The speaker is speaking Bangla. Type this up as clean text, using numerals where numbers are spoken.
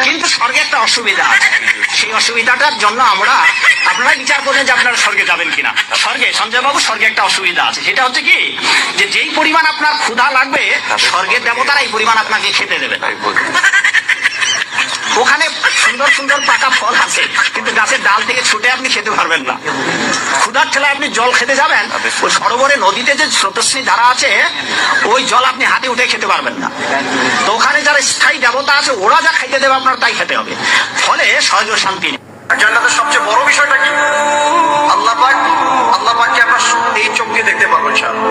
কিন্তু স্বর্গে একটা অসুবিধা আছে, সেই অসুবিধাটার জন্য আপনারা বিচার করবেন যে আপনারা স্বর্গে যাবেন কিনা। স্বর্গে, সঞ্জয় বাবু, স্বর্গে একটা অসুবিধা আছে, সেটা হচ্ছে কি, যে যেই পরিমাণ আপনার ক্ষুধা লাগবে স্বর্গের দেবতারা এই পরিমাণ আপনাকে খেতে দেবে। ওখানে সুন্দর সুন্দর পাকা ফল আছে, কিন্তু গাছের ডাল থেকে ছুটে আপনি খেতে পারবেন না। ক্ষুধার ঠেলায় আপনি জল খেতে যাবেন, ওই সরোবরে নদীতে যে স্রোতস্বিনী ধারা আছে, ওই জল আপনি হাতে উঠে খেতে পারবেন না। তো ওখানে যারা স্থায়ী দেবতা আছে, ওরা যা খাইতে দেবে আপনার তাই খেতে হবে, ফলে সহজ শান্তি নেই। জান্নাতের সবচেয়ে বড় বিষয়টা কি? আল্লাহ পাককে আমরা এই চোখ দিয়ে দেখতে পারবো ইনশাআল্লাহ।